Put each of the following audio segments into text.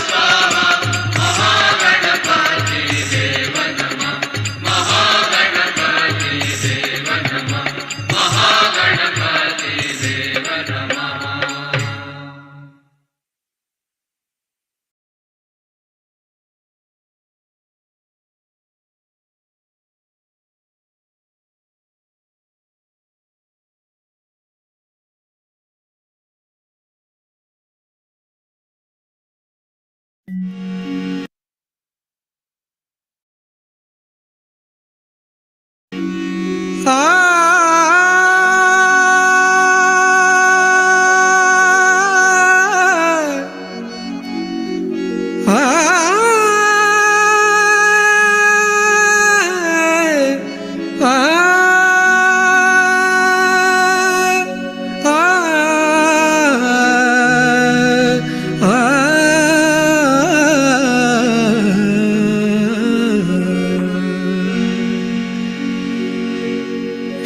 स्वाहा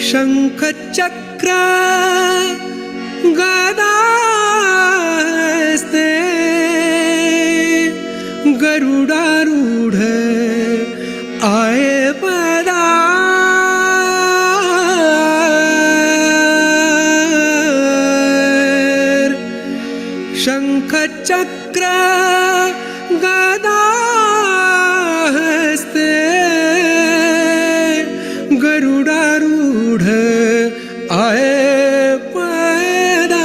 शंख चक्र गदास्ते गरुडारूढ़ आए पदार। शंख चक्र गदास्ते गरुडारूढ़ आए पदार।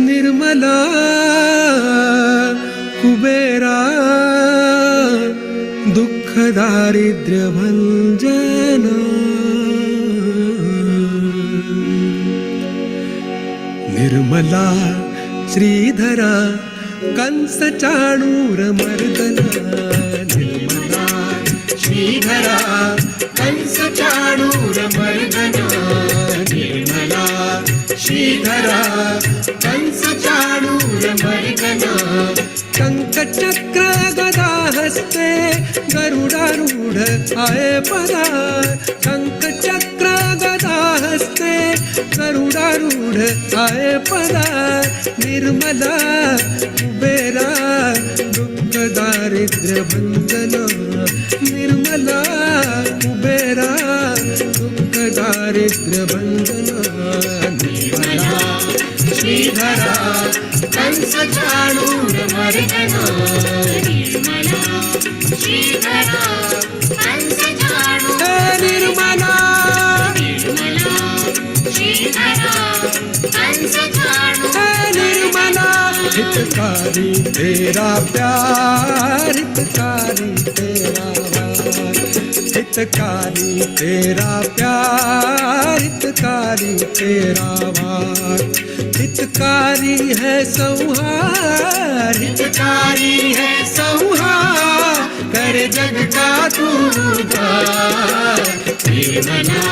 निर्मला कुबेरा दुख दारिद्र्य भंजना। निर्मला श्रीधरा कंस चाणूर मर्दना। निर्मला श्रीधरा कंस चाणूर मर्दना। निर्मला श्रीधरा कंस चाणूर मर्दना। शंख चक्र गदा हस्ते गरुडारूढ़ आए पदार। शंख चक्र गदा हस्ते गरुडारूढ़ आए पदार। निर्मला कुबेरा दुख दारिद्र्य भंजना। निर्मला कुबेरा दुख दारिद्र्य भंजना। निर्मला श्रीधरा कंस चाणूर मर्दना। निर्मला श्रीधरा कंस चाणूर। निर्मला निर्मला श्रीधरा कंस चाणूर। निर्मला हितकारी तेरा प्यार। हितकारी तेरा हितकारी तेरा प्यार। हितकारी तेरा वार। हितकारी है संहार। हितकारी है संहार कर जग का तू उद्धार। निर्मला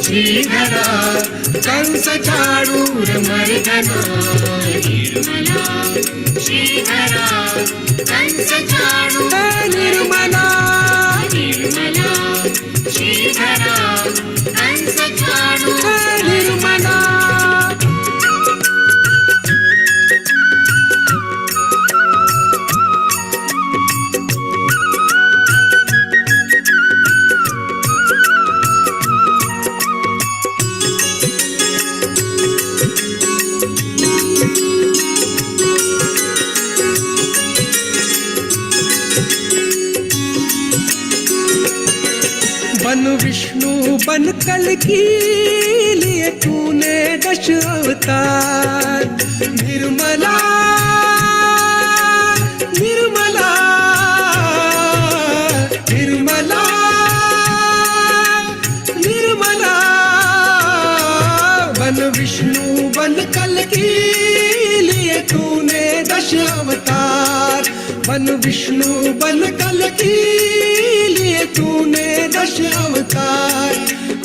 श्रीधरा कंस चाणूर मर्दना। निर्मला श्रीधरा कंस चाणूर। निर्मला निर्मला श्रीधरा कंस चाणूर। निर्मला बन विष्णु बन कल की लिए तूने 10 अवतार। निर्मला निर्मला निर्मला निर्मला बन विष्णु बन कल की लिए तूने 10 अवतार। बन विष्णु बन कल की लिए तूने 10 अवतार।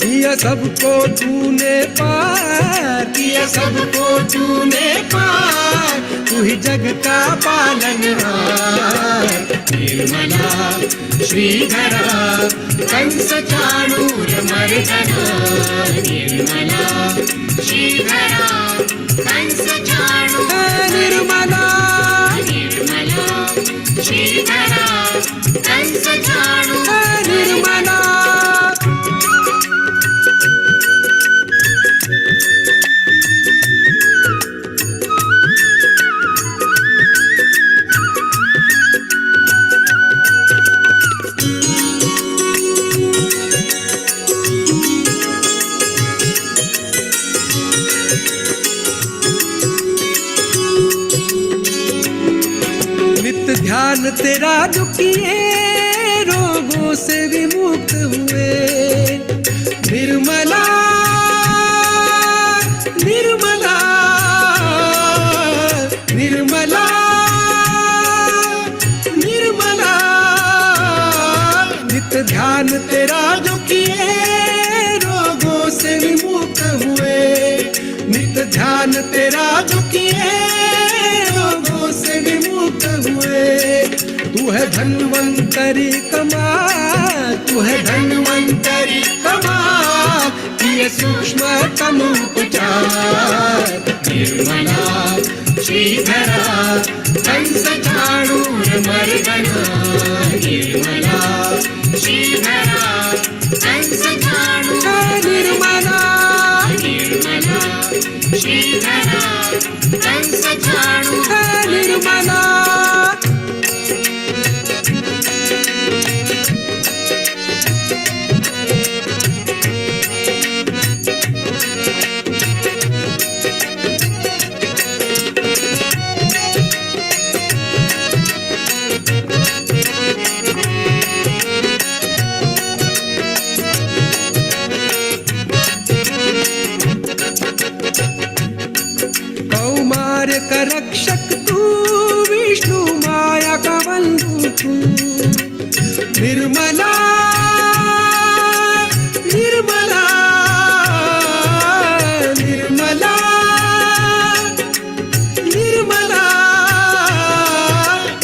किया सबको तूने पार। किया सबको तूने पार। तू ही जग का पालनहार। निर्मला श्रीधरा कंस चाणूर मर्दना। निर्मला श्रीधरा कंस चाणूर। निर्मला निर्मला श्रीधरा कंस चाणूर। निर्मला ध्यान तेरा दुखिए रोगों से विमुक्त हुए। निर्मला निर्मला निर्मला निर्मला, नित्य ध्यान तेरा जो किए रोगों से विमुक्त हुए। नित्य ध्यान तेरा जो किए रोगों से विमुक्त हुए। तू है धन्वंतरी कमाल, तू है धन्वंतरी कमाल, ये सूक्ष्मतम उपचार। निर्मला श्रीधरा कंस झाड़ूर मर्दना। निर्मला श्रीधरा कंस झाड़ूर। निर्मला निर्मला श्रीधरा कंस झाड़ूर। निर्मला का रक्षक तू, विष्णु माया का बंधु तू। निर्मला निर्मला निर्मला निर्मला,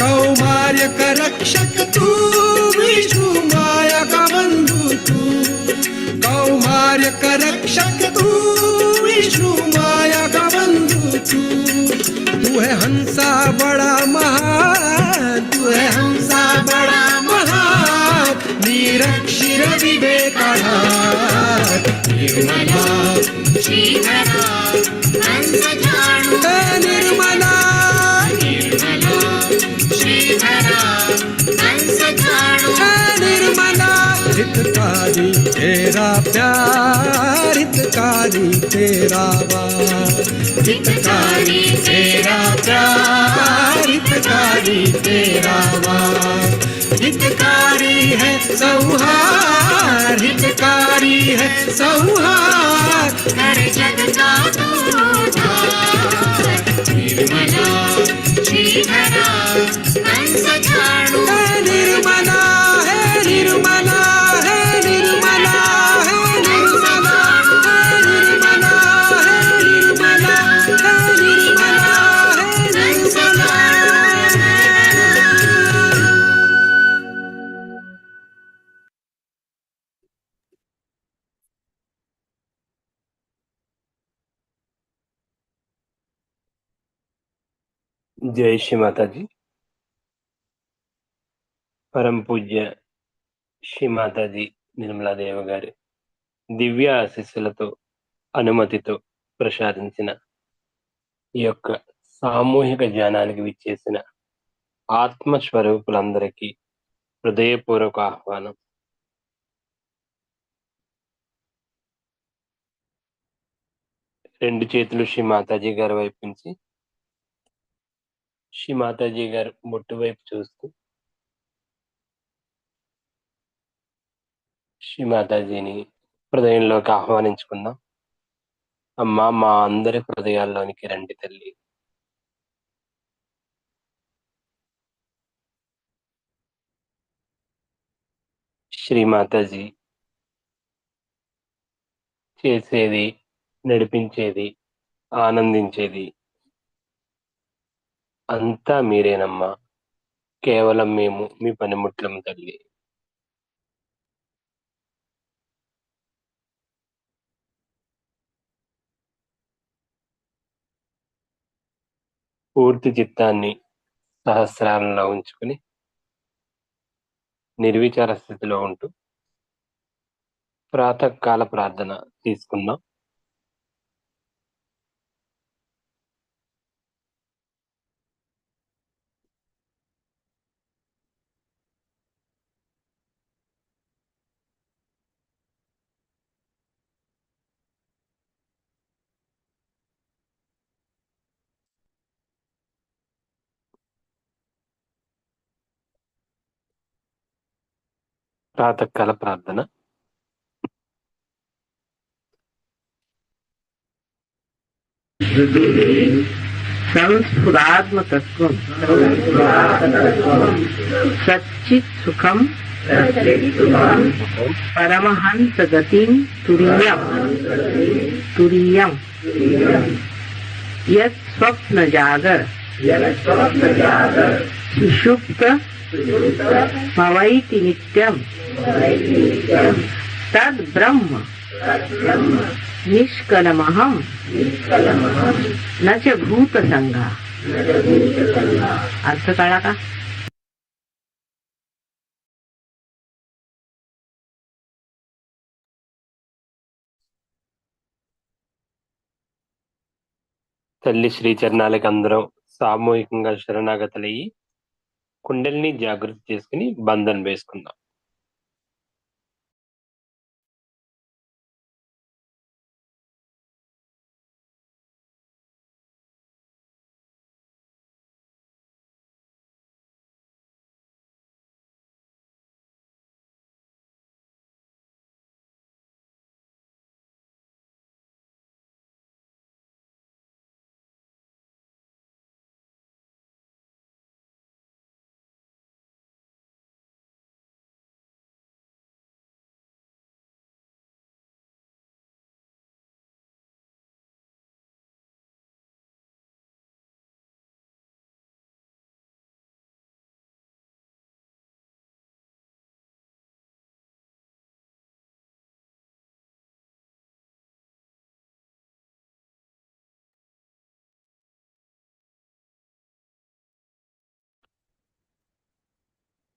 कौमार्य का रक्षक तू, विष्णु माया का बंधु तू। कौमार्य का रक्षक तू, विष्णु माया का बंधु तू। तू है हंसा बड़ा महान, तू है हंसा बड़ा महान, निरक्षर विवेकाधार। निर्मला श्रीधरा कंस झाड़ूर। निर्मला निर्मला श्रीधरा कंस झाड़ूर। निर्मला हितकारी तेरा प्यार, हितकारी तेरा वार। हितकारी तेरा प्यार, हितकारी तेरा वार। हितकारी है संहार, हितकारी है संहार, कर जग का तू उद्धार। निर्मला श्रीधरा कंस झाड़ूर। निर्मला है निर्मला है निर्मला है निर्मला है निर्मला है निर्मला है निर्मला है निर्मला। जय श्री माता जी। परम पूज्य శ్రీ మాతాజీ నిర్మలా దేవి గారి దివ్య ఆశీస్సులతో అనుమతితో ప్రసాదించిన ఈ యొక్క సామూహిక ధ్యానానికి విచ్చేసిన ఆత్మస్వరూపులందరికీ హృదయపూర్వక ఆహ్వానం. రెండు చేతులు శ్రీ మాతాజీ గారి వైపు నుంచి శ్రీ మాతాజీ గారు బొట్టు వైపు చూస్తూ శ్రీ మాతాజీని హృదయంలోకి ఆహ్వానించుకుందాం. అమ్మా, మా అందరి హృదయాల్లోనికి రండి తల్లి. శ్రీ మాతాజీ చేసేది, నడిపించేది, ఆనందించేది అంతా మీరేనమ్మా. కేవలం మేము మీ పనిముట్లం తల్లి. పూర్తి చిత్తాన్ని సహస్రాలలో ఉంచుకుని నిర్విచార స్థితిలో ఉంటూ ప్రాతకాల ప్రార్థన తీసుకుందాం. ప్రాతకాల ప్రార్థన. సంస్ఫురాత్మతత్వం సచ్చిత్ సుఖం పరమహంస గతిం తురీయం యత్ స్వప్న జాగర సుషుప్త భవైతి నిత్యం తద్ బ్రహ్మ నిష్కలమహం నచ భూత సంఘ. अर्थ कळला का? తల్లి శ్రీ చరణాలకి అందరం సామూహికంగా శరణాగతులయ్యి కుండలిని జాగృతి చేసుకుని బంధన్ వేసుకుందాం.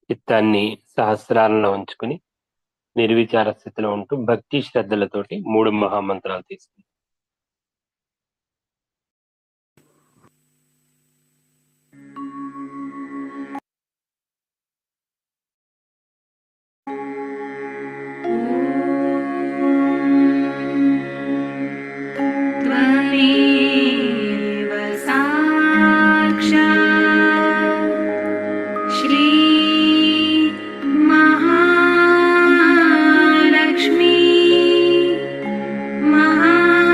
చిత్తాన్ని సహస్రాలలో ఉంచుకుని నిర్విచార స్థితిలో ఉంటూ భక్తి శ్రద్ధలతోటి 3 మహామంత్రాలు తీసుకుంటాం. Maha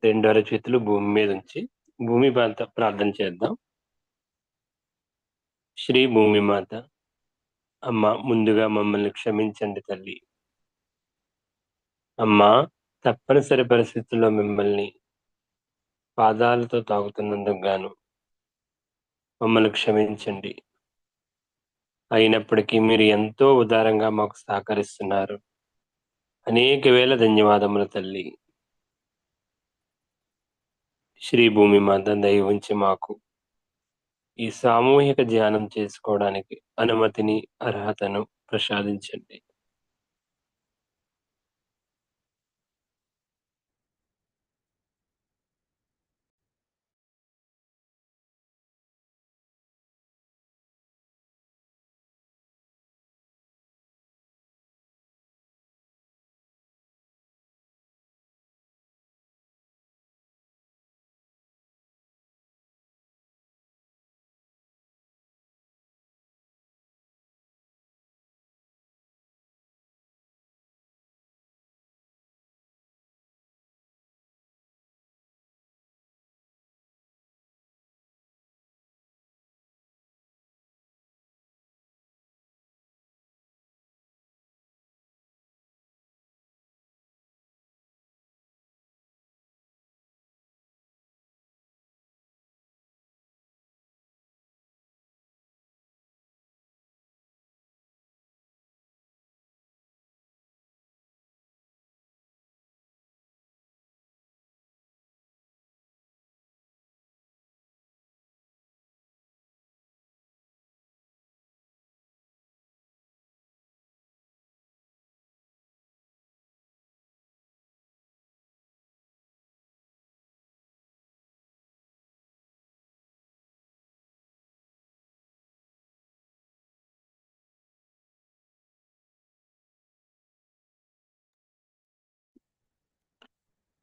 రెండు అరచేతులు భూమి మీద ఉంచి భూమి మాత ప్రార్థన చేద్దాం. శ్రీ భూమి మాత, అమ్మ ముందుగా మమ్మల్ని క్షమించండి తల్లి. అమ్మా, తప్పనిసరి పరిస్థితుల్లో మిమ్మల్ని పాదాలతో తాకుతున్నందుకు గాను మమ్మల్ని క్షమించండి. అయినప్పటికీ మీరు ఎంతో ఉదారంగా మాకు సహకరిస్తున్నారు. అనేక వేల ధన్యవాదములు తల్లి. శ్రీ భూమి మాత దయ ఉంచి మాకు ఈ సామూహిక ధ్యానం చేసుకోవడానికి అనుమతిని, అర్హతను ప్రసాదించండి.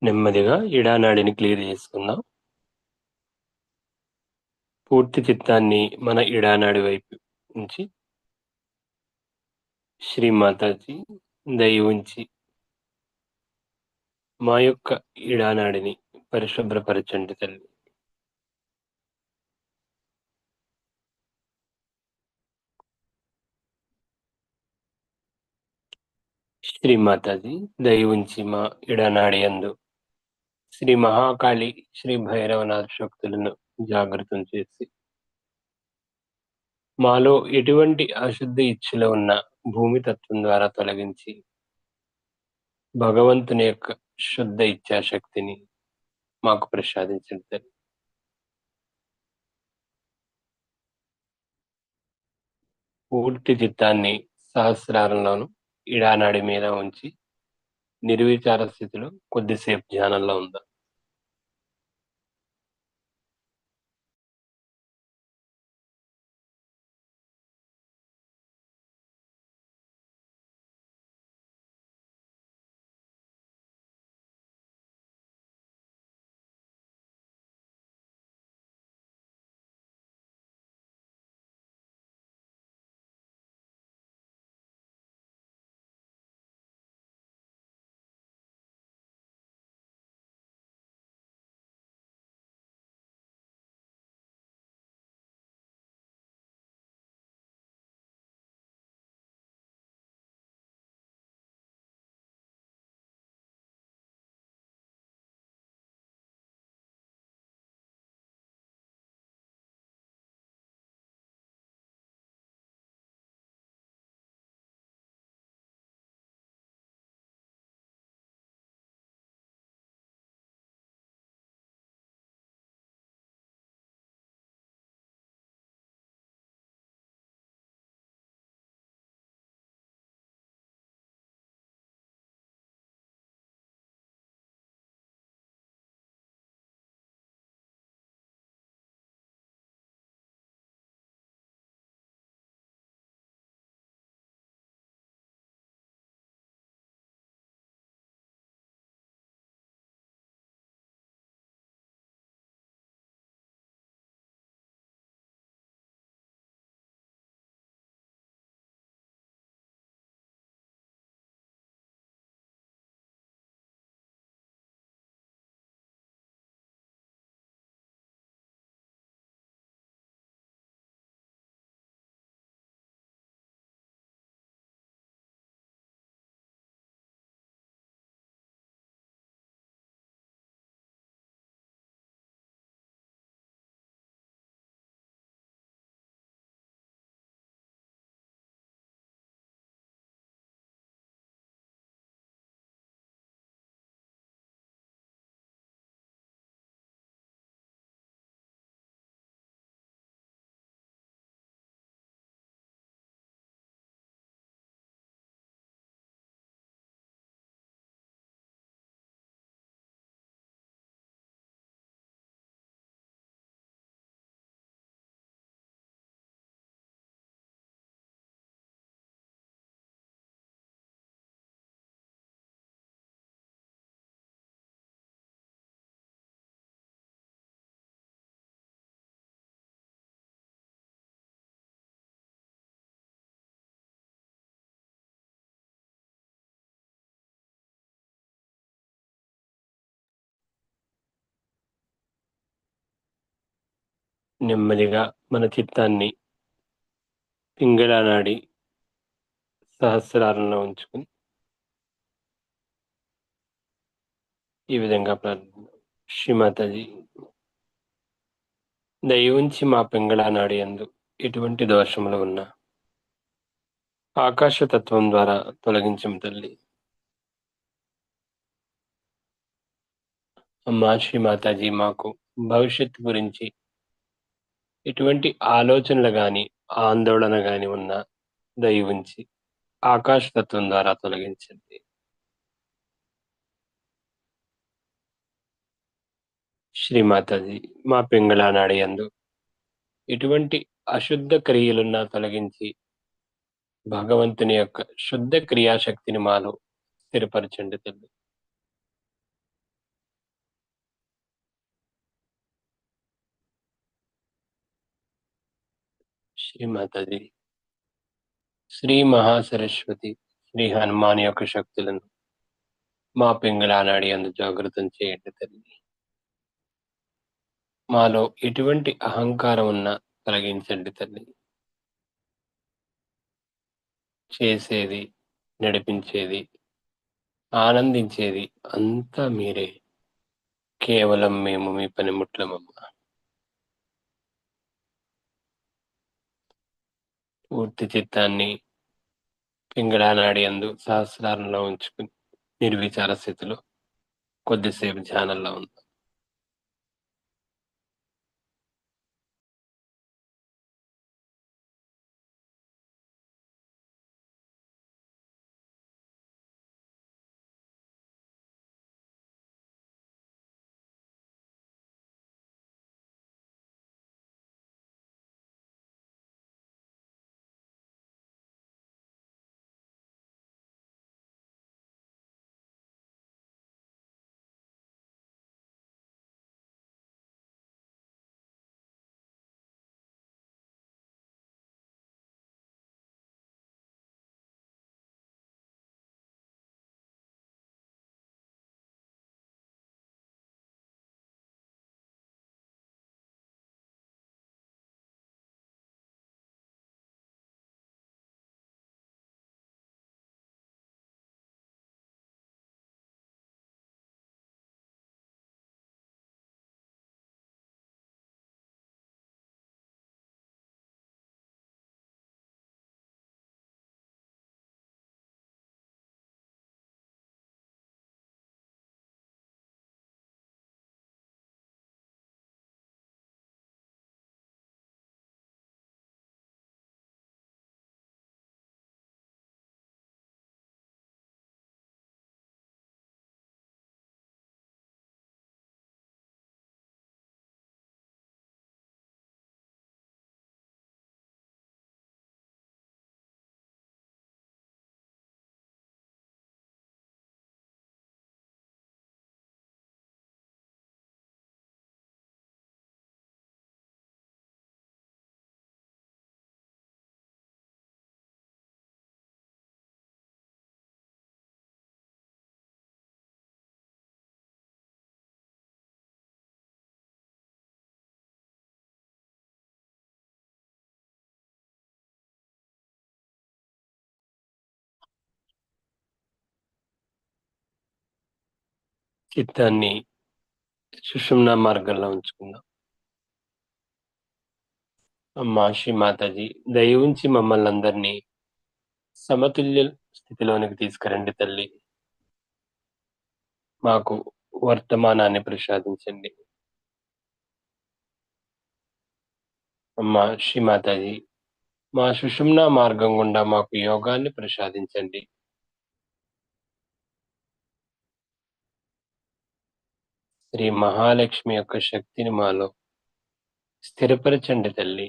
నెమ్మదిగా ఇడానాడిని క్లియర్ చేసుకుందాం. పూర్తి చిత్తాన్ని మన ఇడానాడి వైపు ఉంచి శ్రీ మాతాజీ దయ ఉంచి మా యొక్క ఇడానాడిని పరిశుభ్రపరచండి తల్లి. శ్రీ మాతాజీ దయ ఉంచి మా ఇడానాడి యందు శ్రీ మహాకాళి, శ్రీ భైరవనాథ శక్తులను జాగృతం చేసి మాలో ఎటువంటి అశుద్ధి ఇచ్ఛలు ఉన్న భూమి తత్వం ద్వారా తొలగించి భగవంతుని యొక్క శుద్ధ ఇచ్ఛాశక్తిని మాకు ప్రసాదించండి తల్లి. పూర్తి చిత్తాన్ని సహస్రారంలోను ఇడానాడి మీద ఉంచి నిర్విచార స్థితిలో కొద్దిసేపు ధ్యానంలో ఉందాం. నెమ్మదిగా మన చిత్తాన్ని పింగళ నాడి సహస్రారంలో ఉంచుకుని ఈ విధంగా ప్రార్థన. శ్రీమాతాజీ, దయ ఉంచి మా పింగళ నాడి యందు ఎటువంటి దోషములు ఉన్నా ఆకాశతత్వం ద్వారా తొలగించము తల్లి. అమ్మా శ్రీమాతాజీ, మాకు భవిష్యత్తు గురించి ఎటువంటి ఆలోచనలు గాని ఆందోళన గాని ఉన్నా దయ ఉంచి ఆకాశతత్వం ద్వారా తొలగించండి. శ్రీమాతాజీ, మా పింగళ నాడి యందు ఎటువంటి అశుద్ధ క్రియలున్నా తొలగించి భగవంతుని యొక్క శుద్ధ క్రియాశక్తిని మాలో స్థిరపరచండి తల్లి. శ్రీమాతాజీ, శ్రీ మహాసరస్వతి శ్రీ హనుమాన్ యొక్క శక్తులను మా పింగళ నాడి యందు జాగృతం చేయండి తల్లి. మాలో ఎటువంటి అహంకారం ఉన్నా తొలగించండి తల్లి. చేసేది, నడిపించేది, ఆనందించేది అంతా మీరే. కేవలం మేము మీ పనిముట్లమమ్మా. పూర్తి చిత్తాన్ని పింగళ నాడి యందు సహస్రారంలో ఉంచుకుని నిర్విచార స్థితిలో కొద్దిసేపు ధ్యానంలో ఉంది. చిత్తాన్ని సుషుమ్న మార్గంలో ఉంచుకుందాం. అమ్మా శ్రీమాతాజీ, దయ ఉంచి మమ్మల్ని అందరినీ సమతుల్య స్థితిలోనికి తీసుకురండి తల్లి. మాకు వర్తమానాన్ని ప్రసాదించండి. అమ్మా శ్రీమాతాజీ, మా సుషుమ్న మార్గం గుండా మాకు యోగాన్ని ప్రసాదించండి. శ్రీ మహాలక్ష్మి యొక్క శక్తిని మాలో స్థిరపరచండి తల్లి.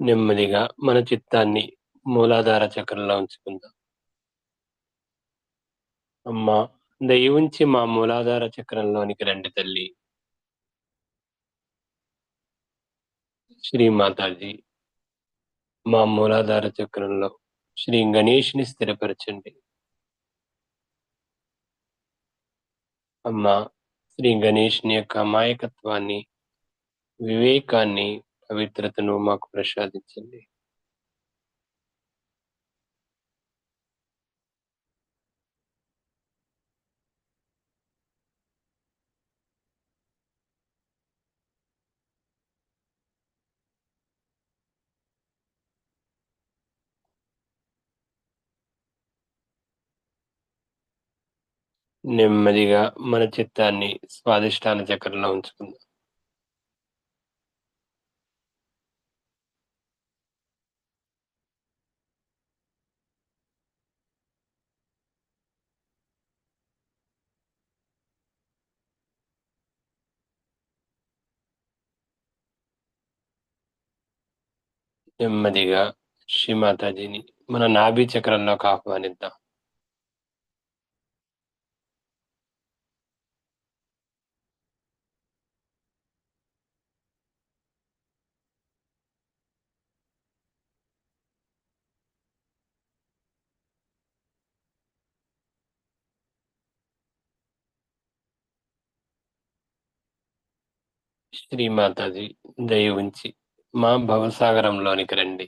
నెమ్మదిగా మన చిత్తాన్ని మూలాధార చక్రంలో ఉంచుకుందాం. అమ్మా, దయ ఉంచి మా మూలాధార చక్రంలోనికి రండి తల్లి. శ్రీ మాతాజీ, మా మూలాధార చక్రంలో శ్రీ గణేష్ని స్థిరపరచండి. అమ్మా, శ్రీ గణేష్ని యొక్క అమాయకత్వాన్ని, వివేకాన్ని, పవిత్రతను మాకు ప్రసాదించండి. నెమ్మదిగా మన చిత్తాన్ని స్వాదిష్టాన చక్రంలో ఉంచుకుందాం. నెమ్మదిగా శ్రీ మాతాజీని మన నాభి చక్రంలోకి ఆహ్వానిద్దాం. శ్రీ మాతాజీ, దయ ఉంచి మా భవసాగరంలోనికి రండి.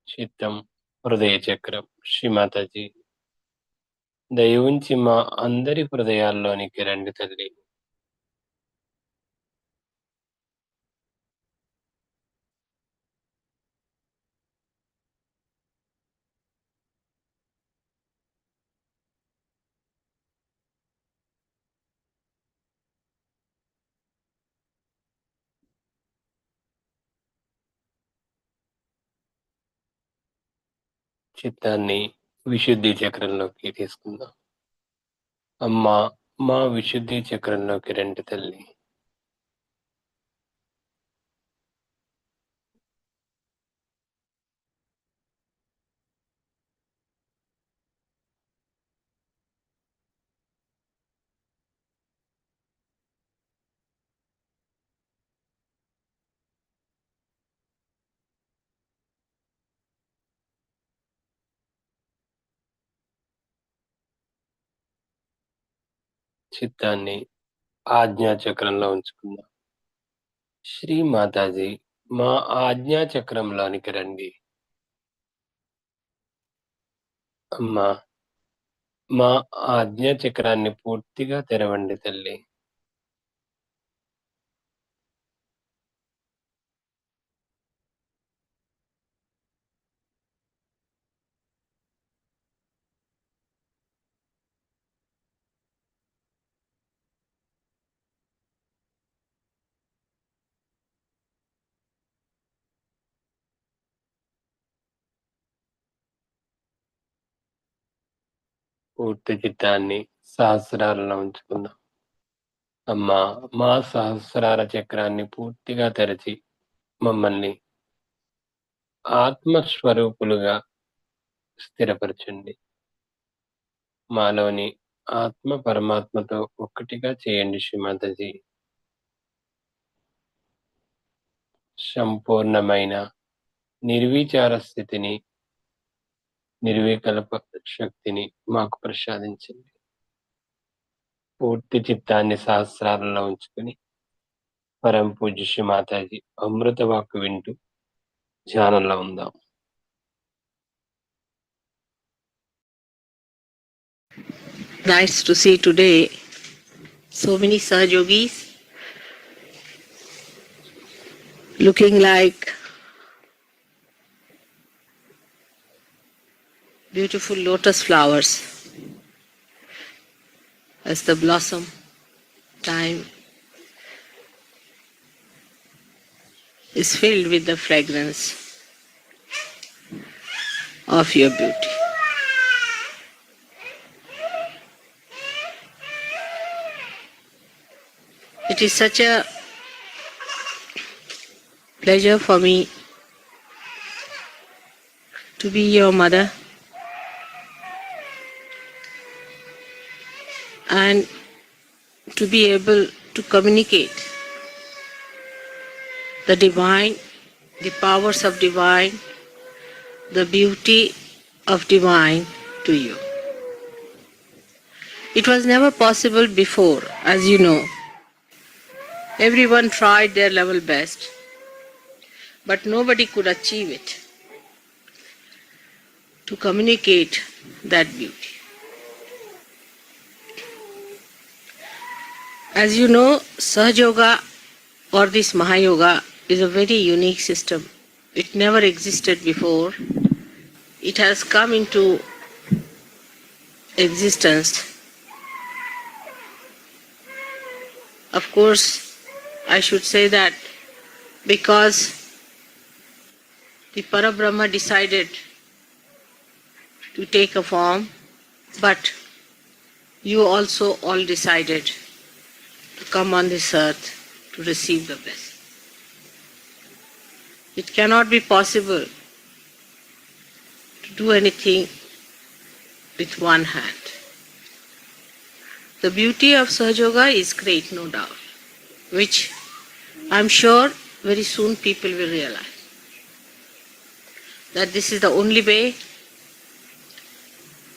చిత్తం, హృదయ చక్రం. శ్రీ మాతాజీ, దయ ఉంచి మా అందరి హృదయాల్లోనికి రండి తల్లి. చిత్తాన్ని విశుద్ధి చక్రంలోకి తీసుకుందాం. అమ్మా, మా విశుద్ధి చక్రంలోకి రండి తల్లి. చిత్తాన్ని ఆజ్ఞా చక్రంలో ఉంచుకుందాం. శ్రీ మాతాజీ, మా ఆజ్ఞా చక్రంలోనికి రండి. అమ్మా, మా ఆజ్ఞా చక్రాన్ని పూర్తిగా తెరవండి తల్లి. పూర్తి చిత్తాన్ని సహస్రాలలో ఉంచుకుందాం. అమ్మా, మా సహస్రార చక్రాన్ని పూర్తిగా తెరచి మమ్మల్ని ఆత్మస్వరూపులుగా స్థిరపరచండి. మాలోని ఆత్మ పరమాత్మతో ఒక్కటిగా చేయండి శ్రీమాతాజీ. సంపూర్ణమైన నిర్విచార స్థితిని, నిర్వికల్ప శక్తిని మాకు ప్రసాదించండి. పూర్తి చిత్తాన్ని సహస్రాలలో ఉంచుకుని పరం పూజ్య శ్రీ మాతాజీ అమృత వాక్కు వింటూ ధ్యానంలో ఉందాం. Nice to see today so many Sahajogis looking like beautiful lotus flowers as the blossom time is filled with the fragrance of your beauty. It is such a pleasure for me to be your mother and to be able to communicate the divine, the powers of divine, the beauty of divine to you. It was never possible before, as you know. Everyone tried their level best, but nobody could achieve it to communicate that beauty. As you know, Sahaja Yoga or this Mahayoga is a very unique system. It never existed before. It has come into existence. Of course, I should say that because the Parabrahma decided to take a form, but you also all decided to come on this earth to receive the blessing. It cannot be possible to do anything with one hand. The beauty of Sahaja Yoga is great, no doubt, which I am sure very soon people will realize that this is the only way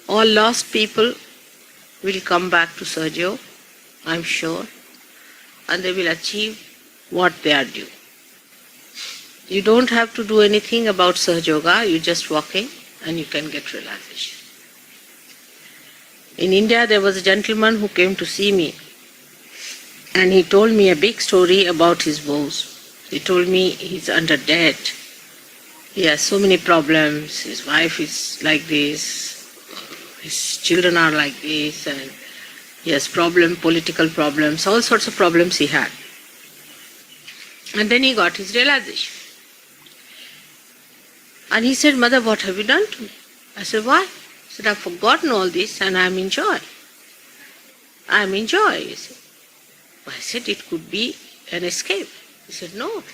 all lost people will come back to Sahaja Yoga, I am sure, and they will achieve what they are due. You don't have to do anything about Sahaja Yoga, you just walk in and you can get realization. In India, there was a gentleman who came to see me and he told me a big story about his woes. He told me he's under debt, he has so many problems, his wife is like this, his children are like this, and he has political problems, all sorts of problems he had. And then he got his realization. And he said, "Mother, what have you done to me?" I said, "Why?" He said, "I've forgotten all this and I'm in joy." I'm in joy, he said. I said, "It could be an escape." He said, "No,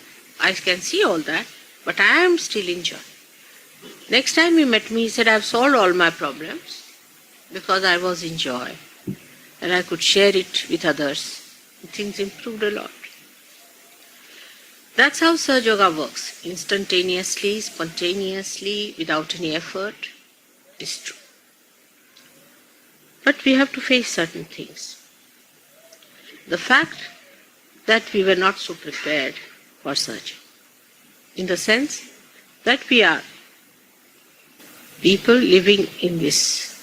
I can see all that, but I am still in joy." Next time he met me, he said, "I've solved all my problems because I was in joy and I could share it with others. Things improved a lot." That's how Sahaja Yoga works, instantaneously, spontaneously, without any effort. It's true. But we have to face certain things. The fact that we were not so prepared for Sahaja, in the sense that we are people living in this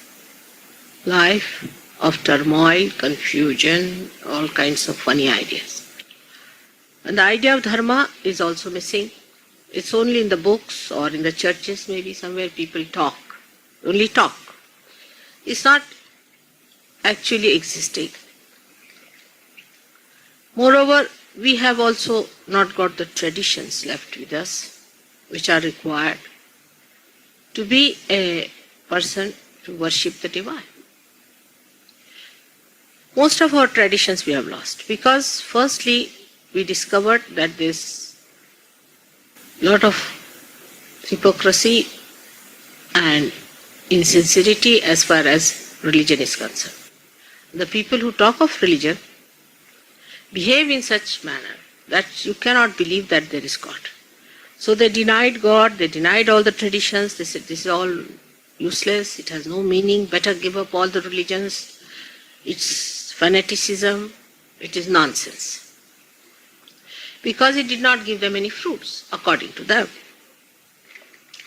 life of turmoil, confusion, all kinds of funny ideas. And the idea of dharma is also missing. It's only in the books or in the churches, maybe somewhere people talk, only talk. It's not actually existing. Moreover, we have also not got the traditions left with us, which are required to be a person to worship the divine. Most of our traditions we have lost because firstly we discovered that there's a lot of hypocrisy and insincerity as far as religion is concerned. The people who talk of religion behave in such manner that you cannot believe that there is God. So they denied God, they denied all the traditions, they said this is all useless, it has no meaning, better give up all the religions, it's fanaticism, it is nonsense. Because it did not give them any fruits, according to them.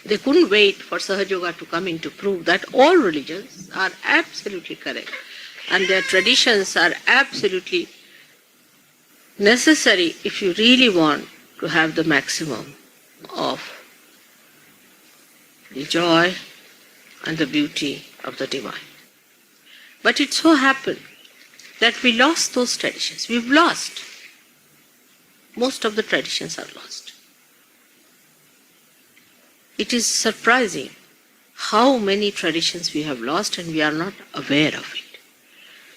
They couldn't wait for Sahaja Yoga to come in to prove that all religions are absolutely correct and their traditions are absolutely necessary if you really want to have the maximum of the joy and the beauty of the divine. But it so happened that we lost those traditions. We've lost. Most of the traditions are lost. It is surprising how many traditions we have lost and we are not aware of it.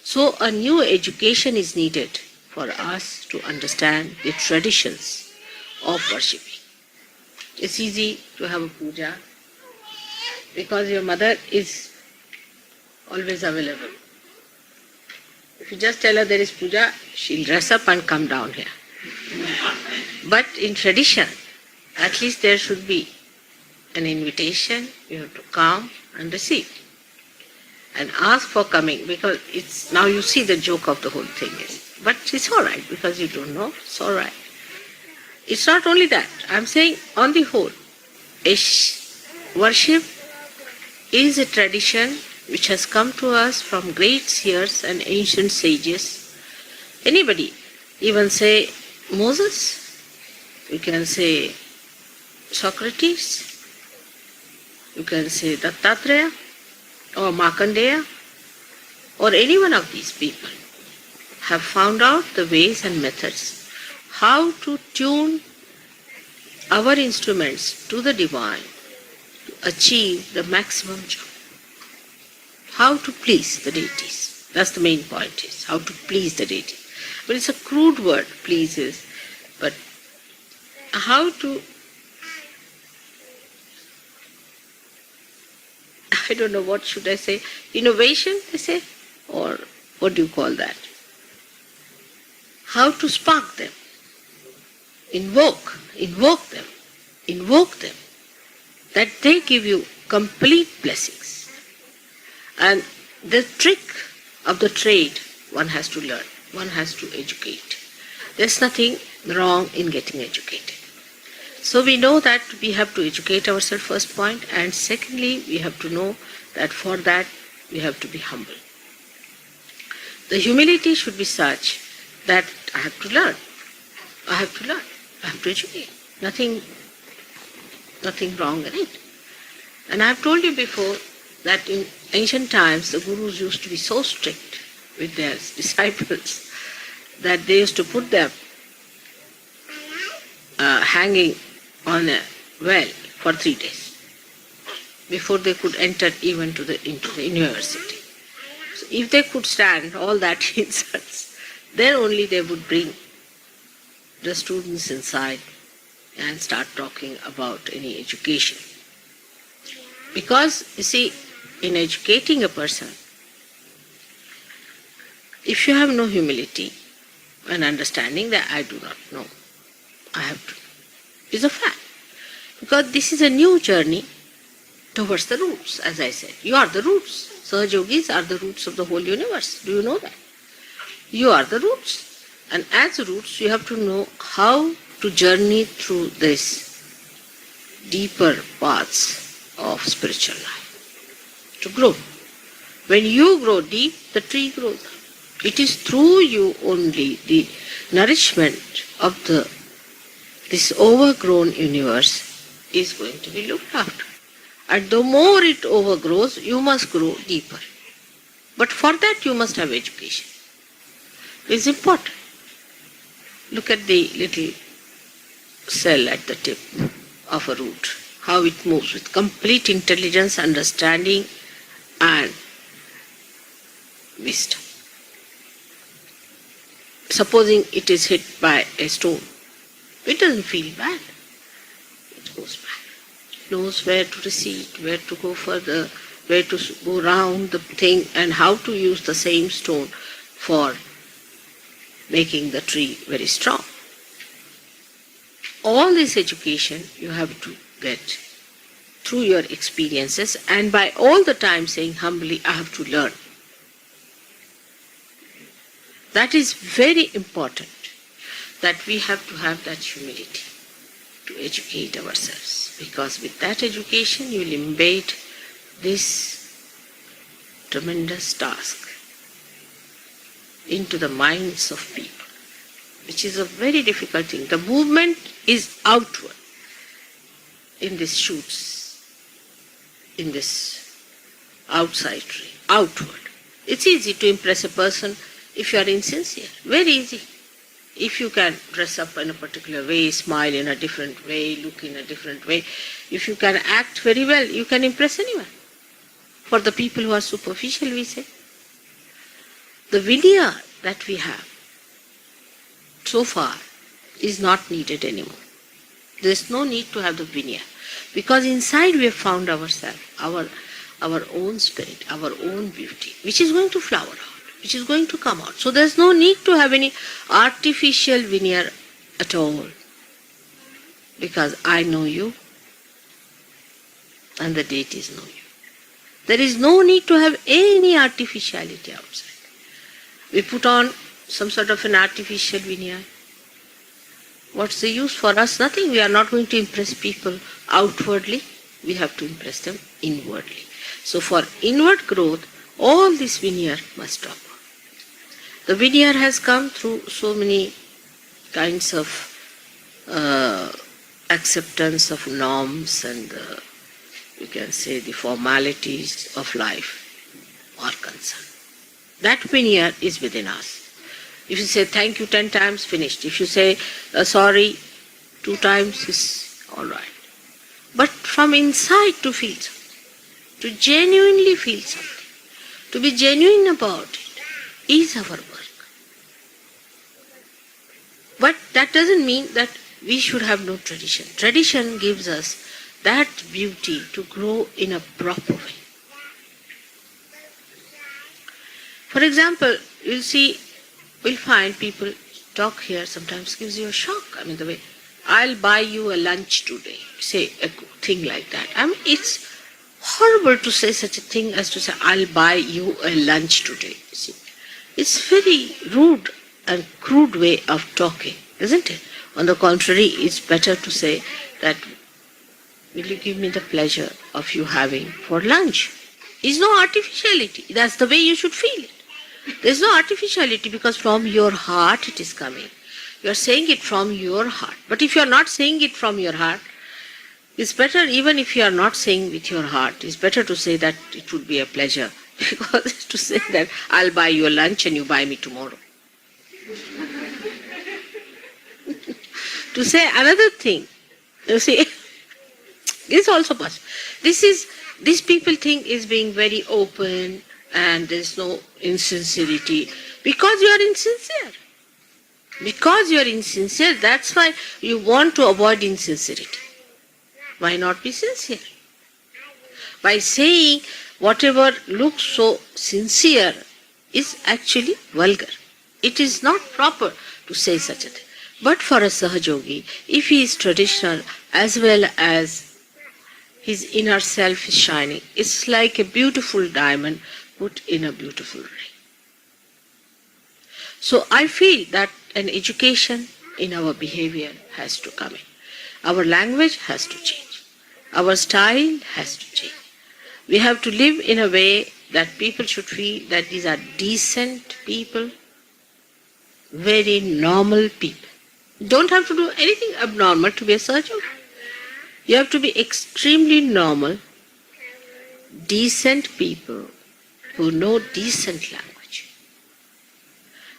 So a new education is needed for us to understand the traditions of worshipping. It's easy to have a puja because your mother is always available. If you just tell her there is puja, she'll dress up and come down here. But in tradition, at least there should be an invitation. You have to come and receive and ask for coming, because it's now you see the joke of the whole thing is. But it's all right because you don't know. It's all right. It's not only that. I'm saying on the whole, worship is a tradition which has come to us from great seers and ancient sages. Anybody, even say Moses, you can say Socrates, you can say Dattatreya or Markandeya, or any one of these people have found out the ways and methods how to tune our instruments to the divine to achieve the maximum joy. How to please the deities. That's the main point, is how to please the deity. But it's a crude word, pleases, but how to, I don't know, what should I say, innovation, they say, or what do you call that? How to spark them, invoke them, that they give you complete blessings. And the trick of the trade one has to learn, one has to educate. There's nothing wrong in getting educated. So we know that we have to educate ourselves, first point, and secondly, we have to know that for that we have to be humble. The humility should be such that I have to learn, I have to educate. Nothing wrong in it. And I have told you before that in ancient times the gurus used to be so strict with their disciples that they used to put them hanging on a well for 3 days before they could enter even into the university. So if they could stand all that insults, then only they would bring the students inside and start talking about any education. Because, you see, in educating a person, if you have no humility and understanding that I do not know, I have to, is a fact. Because this is a new journey towards the roots, as I said. You are the roots. Sahaja yogis are the roots of the whole universe. Do you know that? You are the roots. And as roots, you have to know how to journey through this deeper paths of spiritual life, to grow. When you grow deep, the tree grows up. It is through you only the nourishment of this overgrown universe is going to be looked after. And the more it overgrows, you must grow deeper. But for that you must have education. It's important. Look at the little cell at the tip of a root, how it moves with complete intelligence, understanding and wisdom. Supposing it is hit by a stone, it doesn't feel bad. It goes back. It knows where to recede, where to go further, where to go round the thing, and how to use the same stone for making the tree very strong. All this education you have to get through your experiences, and by all the time saying humbly, I have to learn. That is very important, that we have to have that humility to educate ourselves, because with that education you will invade this tremendous task into the minds of people, which is a very difficult thing. The movement is outward in these shoots, in this outside tree, outward. It's easy to impress a person if you are insincere. Very easy. If you can dress up in a particular way, smile in a different way, look in a different way, if you can act very well, you can impress anyone. For the people who are superficial, we say, the veneer that we have so far is not needed anymore. There is no need to have the veneer, because inside we have found ourselves, our own spirit, our own beauty, which is going to flower out, which is going to come out. So there is no need to have any artificial veneer at all, because I know you and the deities know you. There is no need to have any artificiality outside. We put on some sort of an artificial veneer. What's the use for us? Nothing. We are not going to impress people outwardly. We have to impress them inwardly. So for inward growth, all this veneer must drop. The veneer has come through so many kinds of acceptance of norms and you can say the formalities of life are concerned. That veneer is within us. If you say thank you 10 times, finished. If you say sorry 2 times, it's all right. But from inside to feel something, to genuinely feel something, to be genuine about it, is our work. But that doesn't mean that we should have no tradition. Tradition gives us that beauty to grow in a proper way. For example, you'll see, we'll find people talk here sometimes gives you a shock. I mean, the way, I'll buy you a lunch today, say a thing like that. I mean, it's horrible to say such a thing as to say, I'll buy you a lunch today. You see, it's very rude and crude way of talking, isn't it? On the contrary, it's better to say that, will you give me the pleasure of you having for lunch? There's no artificiality. That's the way you should feel it. There's no artificiality because from your heart it is coming. You are saying it from your heart. But if you are not saying it from your heart, it's better, even if you are not saying with your heart, it's better to say that it would be a pleasure. Because to say that I'll buy you a lunch and you buy me tomorrow. To say another thing, you see, this is also possible. This people think is being very open and there's no insincerity because you are insincere. Because you are insincere, that's why you want to avoid insincerity. Why not be sincere? By saying whatever looks so sincere is actually vulgar. It is not proper to say such a thing. But for a Sahajogi, if he is traditional as well as his inner self is shining, it's like a beautiful diamond put in a beautiful ring. So I feel that an education in our behavior has to come in. Our language has to change. Our style has to change. We have to live in a way that people should feel that these are decent people, very normal people. You don't have to do anything abnormal to be a Sahajogi. You have to be extremely normal, decent people who know decent language.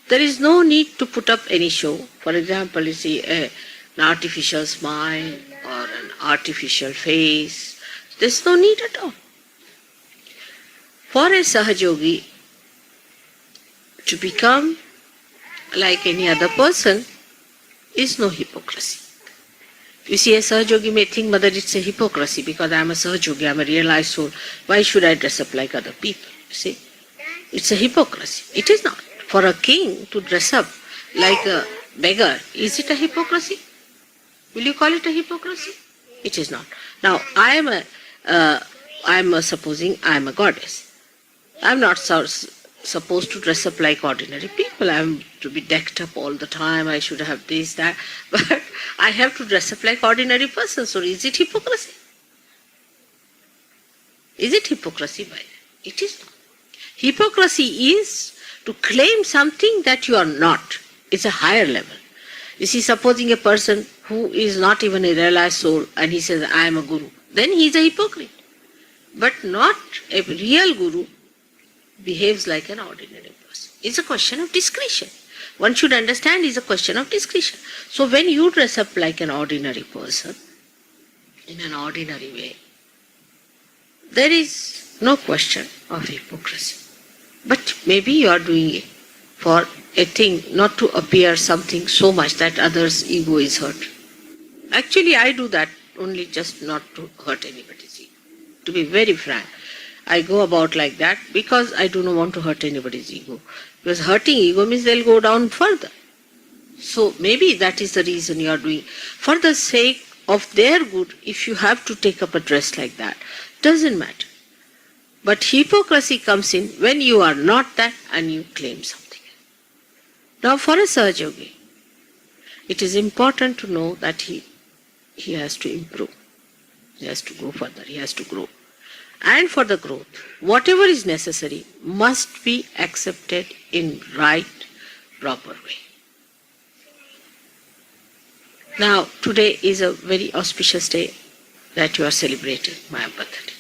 There is no need to put up any show. For example, you see an artificial smile or an artificial face. There's no need at all. For a Sahajogi to become like any other person is no hypocrisy. You see, a Sahajogi may think, Mother, it's a hypocrisy because I am a Sahajogi, I am a realized soul. Why should I dress up like other people? You see, it's a hypocrisy. It is not. For a king to dress up like a beggar, is it a hypocrisy? Will you call it a hypocrisy? It is not. Now, supposing I am a goddess. I am not supposed to dress up like ordinary people. I am to be decked up all the time. I should have this, that. But I have to dress up like ordinary person. So is it hypocrisy? Is it hypocrisy by that? It is not. Hypocrisy is to claim something that you are not. It's a higher level. You see, supposing a person who is not even a realized soul and he says, I am a guru, then he is a hypocrite. But not a real guru behaves like an ordinary person. It's a question of discretion. One should understand it's a question of discretion. So when you dress up like an ordinary person, in an ordinary way, there is no question of hypocrisy. But maybe you are doing it for a thing, not to appear something so much that others' ego is hurt. Actually, I do that only just not to hurt anybody's ego. To be very frank, I go about like that because I do not want to hurt anybody's ego. Because hurting ego means they'll go down further. So maybe that is the reason you are doing. For the sake of their good, if you have to take up a dress like that, doesn't matter. But hypocrisy comes in when you are not that and you claim something. Now for a Sahaja Yogi, it is important to know that he has to improve. He has to go further. He has to grow. And for the growth, whatever is necessary must be accepted in right, proper way. Now, today is a very auspicious day that you are celebrating my birthday.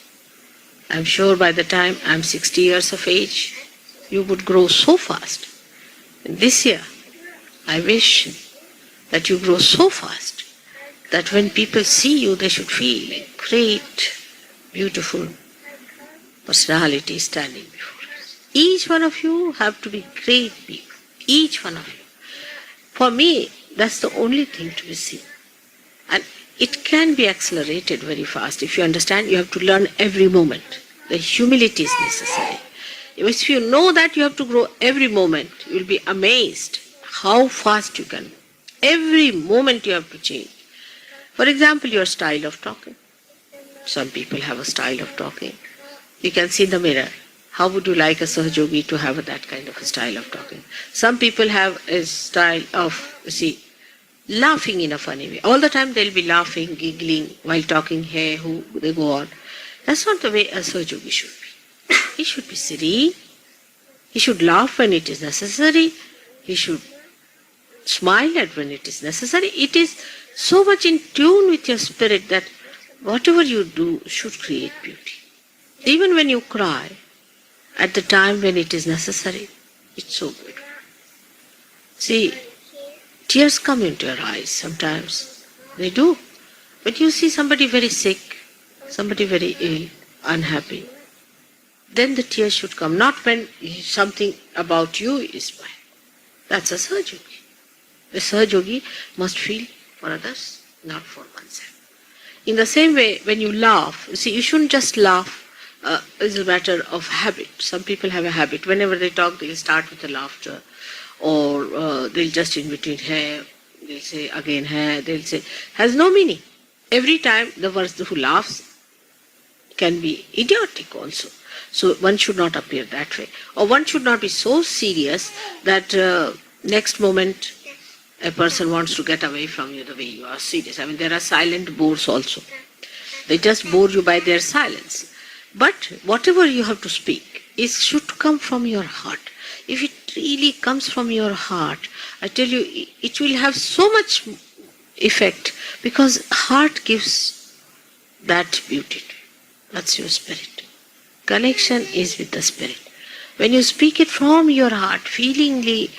I am sure by the time I am 60 years of age, you would grow so fast. And this year, I wish that you grow so fast that when people see you, they should feel a great, beautiful personality standing before us. Each one of you have to be great people. Each one of you. For me, that's the only thing to be seen. And it can be accelerated very fast. If you understand, you have to learn every moment. The humility is necessary. If you know that you have to grow every moment, you will be amazed how fast you can. Every moment you have to change. For example, your style of talking. Some people have a style of talking. You can see in the mirror. How would you like a Sahaja Yogi to have that kind of a style of talking? Some people have a style of, laughing in a funny way. All the time they'll be laughing, giggling while talking, hey, who, they go on. That's not the way a Sahaja Yogi should be. He should be serene. He should laugh when it is necessary. He should smile at when it is necessary. It is so much in tune with your spirit that whatever you do should create beauty. Even when you cry, at the time when it is necessary, it's so good. See, tears come into your eyes sometimes. They do. But you see somebody very sick, somebody very ill, unhappy, then the tears should come. Not when something about you is fine. That's a Sahaja Yogi. A Sahaja Yogi must feel for others, not for oneself. In the same way, when you laugh, you shouldn't just laugh. It's a matter of habit. Some people have a habit. Whenever they talk, they'll start with a laughter, or they'll just in between hair, they'll say again hair, they'll say, has no meaning. Every time the person who laughs can be idiotic also. So one should not appear that way. Or one should not be so serious that next moment a person wants to get away from you the way you are serious. There are silent bores also. They just bore you by their silence. But whatever you have to speak, it should come from your heart. If it really comes from your heart, I tell you, it will have so much effect because heart gives that beauty. That's your spirit. Connection is with the spirit. When you speak it from your heart, feelingly,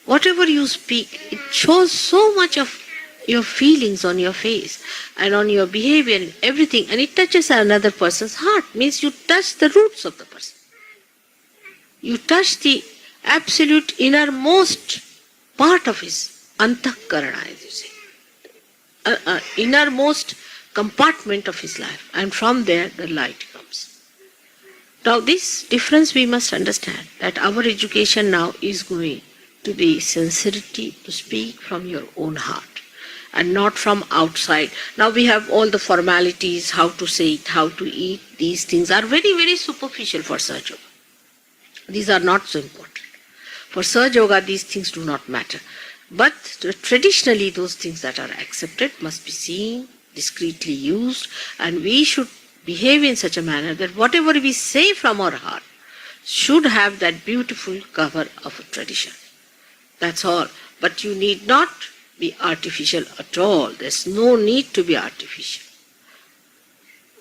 whatever you speak, it shows so much of your feelings on your face and on your behavior and everything, and it touches another person's heart. Means you touch the roots of the person. You touch the absolute innermost part of his antakarana, as you say, innermost compartment of his life, and from there the light comes. Now this difference we must understand, that our education now is going to be sincerity, to speak from your own heart and not from outside. Now we have all the formalities, how to say it, how to eat. These things are very, very superficial for Sahaja Yoga. These are not so important. For Sahaja Yoga, these things do not matter. But traditionally, those things that are accepted must be seen, discreetly used, and we should behave in such a manner that whatever we say from our heart should have that beautiful cover of a tradition. That's all. But you need not be artificial at all. There's no need to be artificial.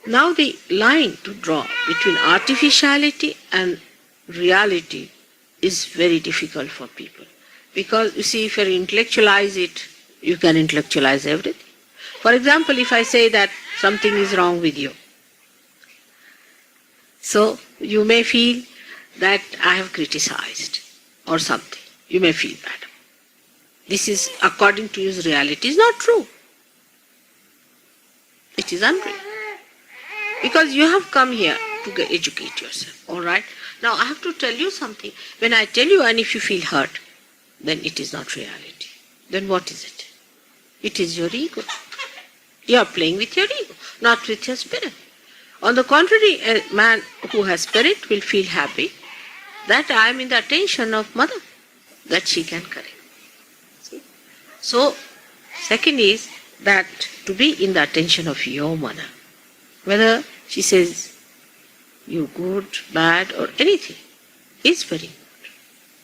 Now the line to draw between artificiality and reality is very difficult for people. Because you see, if you intellectualize it, you can intellectualize everything. For example, if I say that something is wrong with you, so you may feel that I have criticized or something. You may feel bad. This is, according to his reality, is not true. It is unreal. Because you have come here to educate yourself, all right? Now I have to tell you something. When I tell you and if you feel hurt, then it is not reality. Then what is it? It is your ego. You are playing with your ego, not with your spirit. On the contrary, a man who has spirit will feel happy that I am in the attention of mother, that she can correct. See? So, second is that to be in the attention of your mother, whether she says you good, bad or anything, is very important.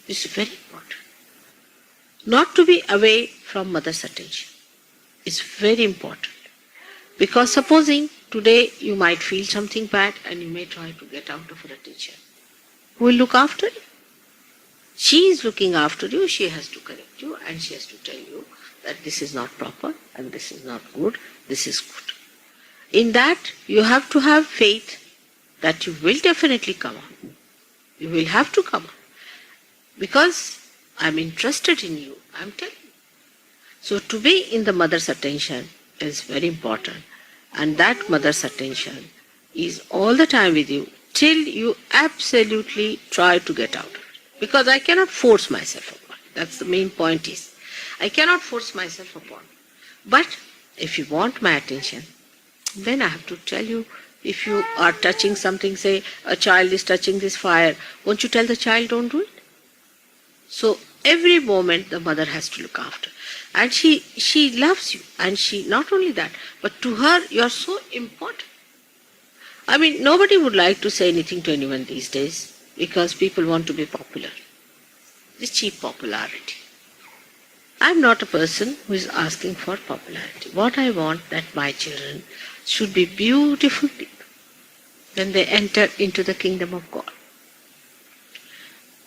It's very important. Not to be away from mother's attention is very important. Because supposing today you might feel something bad and you may try to get out of her attention. Who will look after you? She is looking after you, she has to correct you and she has to tell you that this is not proper and this is not good, this is good. In that you have to have faith that you will definitely come on. You will have to come on. Because I am interested in you, I am telling you. So to be in the mother's attention is very important. And that mother's attention is all the time with you till you absolutely try to get out of it. Because I cannot force myself upon it. That's the main point is. I cannot force myself upon it. But if you want my attention, then I have to tell you, if you are touching something, say a child is touching this fire, won't you tell the child don't do it? So every moment the mother has to look after. And she loves you. And she, not only that, but to her you are so important. I mean, nobody would like to say anything to anyone these days because people want to be popular. It's cheap popularity. I'm not a person who is asking for popularity. What I want that my children should be beautiful people when they enter into the kingdom of God.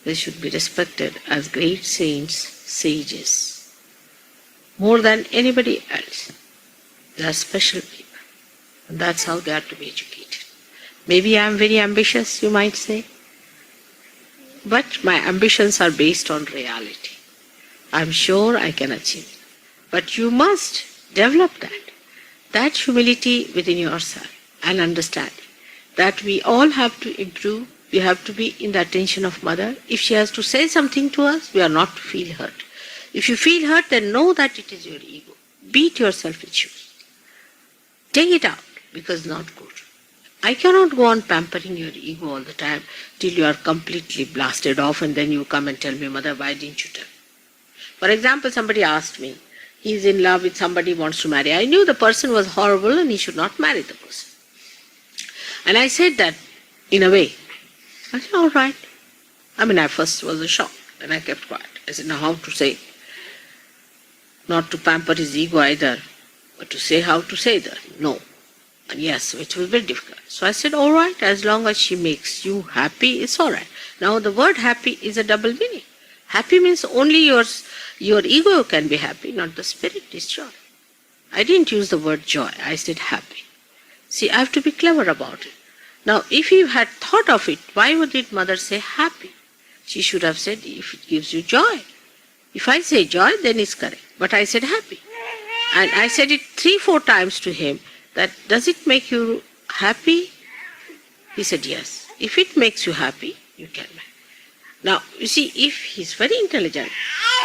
They should be respected as great saints, sages, more than anybody else. They are special people. And that's how they are to be educated. Maybe I am very ambitious, you might say. But my ambitions are based on reality. I am sure I can achieve it. But you must develop that humility within yourself and understanding that we all have to improve. We have to be in the attention of mother. If she has to say something to us, we are not to feel hurt. If you feel hurt, then know that it is your ego. Beat yourself with shoes. Take it out, because it's not good. I cannot go on pampering your ego all the time till you are completely blasted off and then you come and tell me, Mother, why didn't you tell me? For example, somebody asked me, he is in love with somebody he wants to marry. I knew the person was horrible and he should not marry the person. And I said that in a way. I said, all right. I mean, I first was shocked and I kept quiet. I said, now how to say? Not to pamper his ego either, but to say how to say that. No. And yes, which was very difficult. So I said, all right, as long as she makes you happy, it's all right. Now the word happy is a double meaning. Happy means only your ego can be happy, not the spirit is joy. I didn't use the word joy, I said happy. See, I have to be clever about it. Now, if you had thought of it, why did mother say happy? She should have said, if it gives you joy. If I say joy, then it's correct. But I said happy. And I said it 3-4 times to him, that does it make you happy? He said yes. If it makes you happy, you can marry. Now, you see, if he's very intelligent,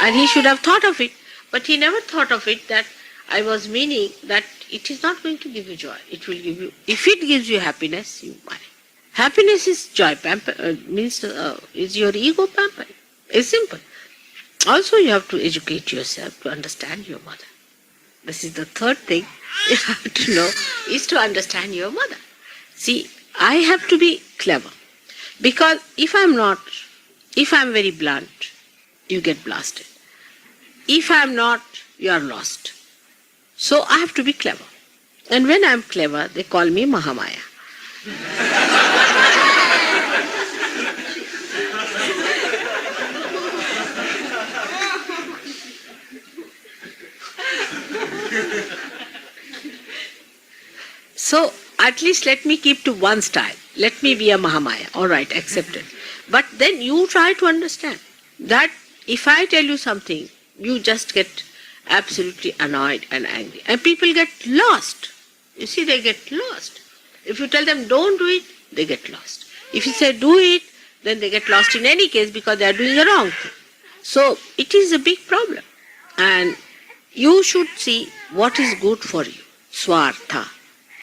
and he should have thought of it, but he never thought of it that I was meaning that it is not going to give you joy. It will give you, if it gives you happiness, you marry. Happiness is joy, is your ego pampering. It's simple. Also, you have to educate yourself to understand your mother. This is the third thing you have to know, is to understand your mother. See, I have to be clever. Because if I'm very blunt, you get blasted. If I'm not, you are lost. So I have to be clever. And when I'm clever, they call me Mahamaya. So at least let me keep to one style. Let me be a Mahamaya. All right, accepted. But then you try to understand that if I tell you something, you just get absolutely annoyed and angry. And people get lost. You see, they get lost. If you tell them don't do it, they get lost. If you say do it, then they get lost in any case because they are doing the wrong thing. So it is a big problem. And you should see what is good for you. Swartha.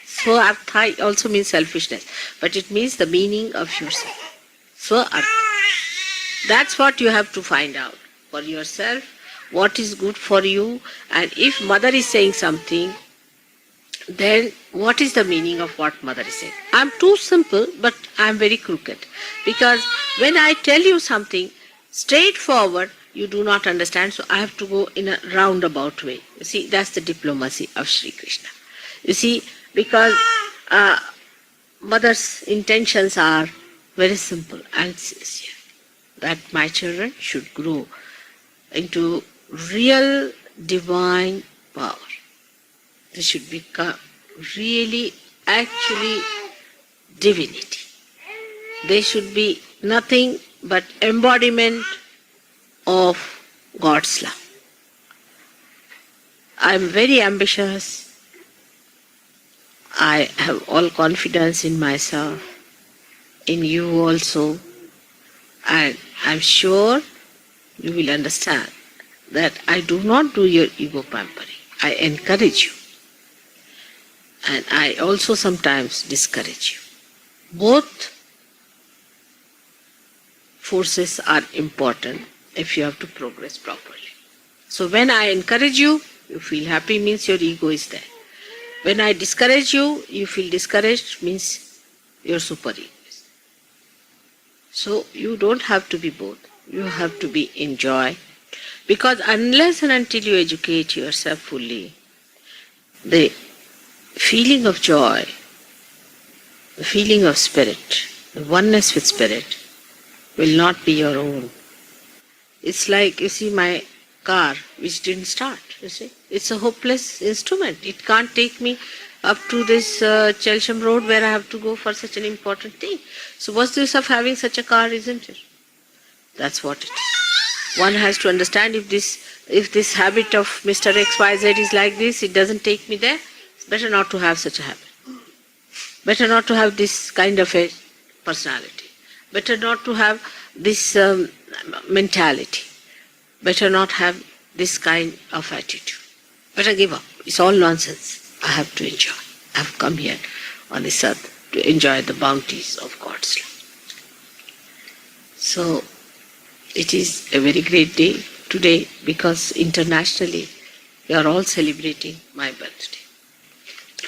Swartha also means selfishness, but it means the meaning of yourself. Swartha. That's what you have to find out for yourself, what is good for you. And if mother is saying something, then what is the meaning of what mother is saying? I'm too simple, but I'm very crooked. Because when I tell you something straightforward, you do not understand, so I have to go in a roundabout way. You see, that's the diplomacy of Sri Krishna. You see, because mother's intentions are very simple and sincere, that my children should grow into real divine power. They should become really, actually divinity. They should be nothing but embodiment of God's love. I am very ambitious. I have all confidence in myself, in you also, and I am sure you will understand that I do not do your ego pampering. I encourage you. And I also sometimes discourage you. Both forces are important if you have to progress properly. So when I encourage you, you feel happy, means your ego is there. When I discourage you, you feel discouraged, means your super ego is there. So you don't have to be both. You have to be in joy. Because unless and until you educate yourself fully, the feeling of joy, the feeling of spirit, the oneness with spirit will not be your own. It's like, you see, my car which didn't start, you see. It's a hopeless instrument. It can't take me up to this Chelsham road where I have to go for such an important thing. So what's the use of having such a car, isn't it? That's what it is. One has to understand if this habit of Mr. XYZ is like this, it doesn't take me there, it's better not to have such a habit. Better not to have this kind of a personality. Better not to have this mentality. Better not have this kind of attitude. Better give up. It's all nonsense. I have to enjoy. I have come here on this earth to enjoy the bounties of God's love. So, it is a very great day today because internationally we are all celebrating my birthday.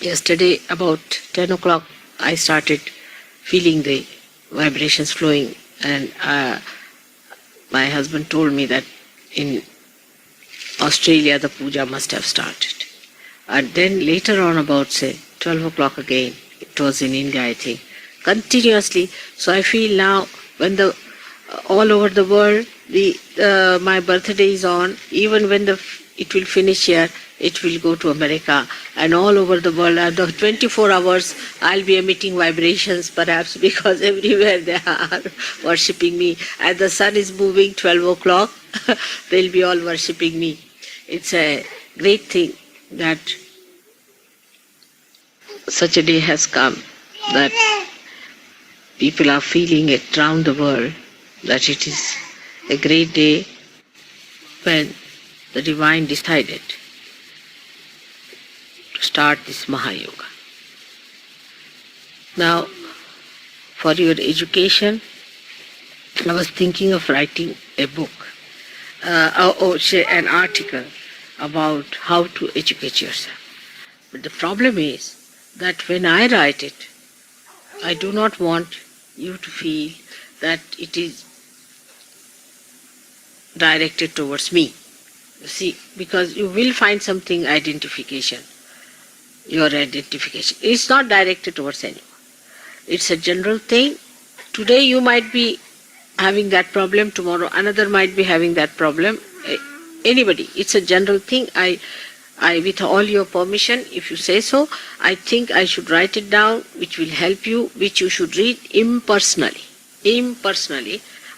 Yesterday about 10 o'clock I started feeling the vibrations flowing, and my husband told me that in Australia the puja must have started. And then later on about say 12 o'clock again, it was in India I think, continuously. So I feel now when the all over the world my birthday is on, even when it will finish here, it will go to America, and all over the world, and the 24 hours I'll be emitting vibrations perhaps, because everywhere they are worshipping me. And the sun is moving 12 o'clock, they'll be all worshipping me. It's a great thing that such a day has come, that people are feeling it around the world, that it is a great day when the Divine decided to start this Mahayoga. Now, for your education, I was thinking of writing a book, an article about how to educate yourself. But the problem is that when I write it, I do not want you to feel that it is directed towards me. You see, because you will find something identification, your identification. It's not directed towards anyone. It's a general thing. Today you might be having that problem, tomorrow another might be having that problem. Anybody. It's a general thing. with all your permission, if you say so, I think I should write it down, which will help you, which you should read impersonally,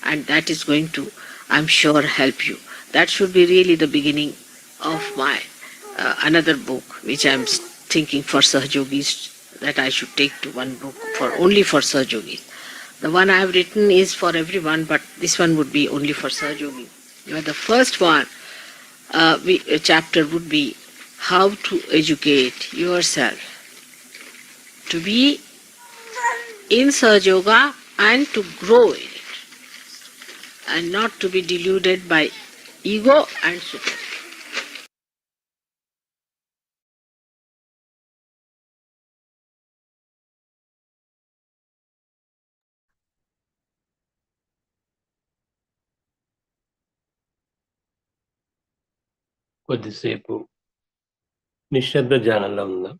and that is going to, I'm sure, help you. That should be really the beginning of my another book, which I'm thinking for Sahajogis, that I should take to one book for only for Sahajogis. The one I have written is for everyone, but this one would be only for Sahajogi. The first one, chapter would be how to educate yourself to be in Sahaja and to grow in it, and not to be deluded by ego and super. కొద్దిసేపు నిశ్శబ్ద ధ్యానంలో ఉందాం.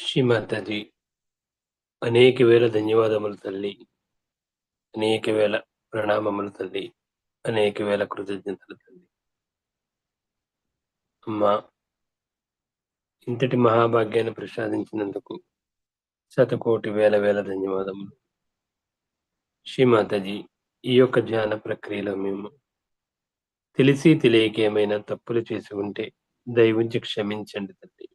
శ్రీమాతాజీ, అనేక వేల ధన్యవాదములు తల్లి, అనేక వేల ప్రణామములు తల్లి, అనేక వేల కృతజ్ఞతలు తల్లి. అమ్మా, ఇంతటి మహాభాగ్యాన్ని ప్రసాదించినందుకు శతకోటి వేల వేల ధన్యవాదములు. శ్రీమాతాజీ, ఈ యొక్క ధ్యాన ప్రక్రియలో మేము తెలిసి తెలియక ఏమైనా తప్పులు చేసి ఉంటే దయవుంచి క్షమించండి తల్లి.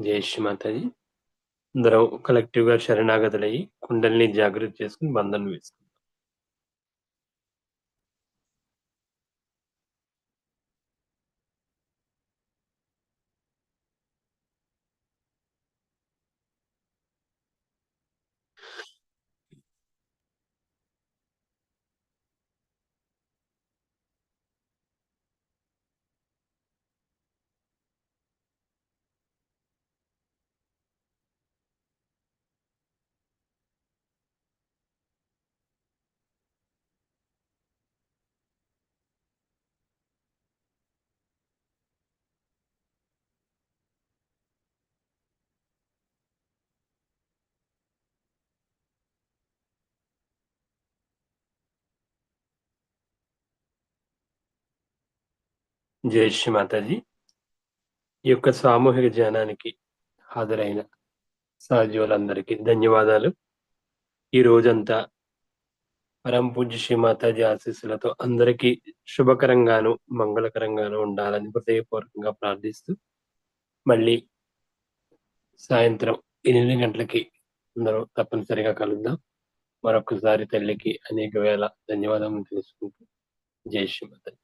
జై శ్రీమాతాజీ. అందరం కలెక్టివ్ గా శరణాగతులయ్యి కుండల్ని జాగృతి చేసుకుని బంధన వేసుకుంటాం. జై శ్రీమాతాజీ. ఈ యొక్క సామూహిక ధ్యానానికి హాజరైన సహజీవులందరికీ ధన్యవాదాలు. ఈ రోజంతా పరమ పూజ్య శ్రీమాతాజీ ఆశీస్సులతో అందరికీ శుభకరంగాను మంగళకరంగాను ఉండాలని హృదయపూర్వకంగా ప్రార్థిస్తూ మళ్ళీ సాయంత్రం 8 గంటలకి అందరూ తప్పనిసరిగా కలుద్దాం. మరొకసారి తల్లికి అనేక వేల ధన్యవాదాలు తెలుసుకుంటూ జై శ్రీమతి.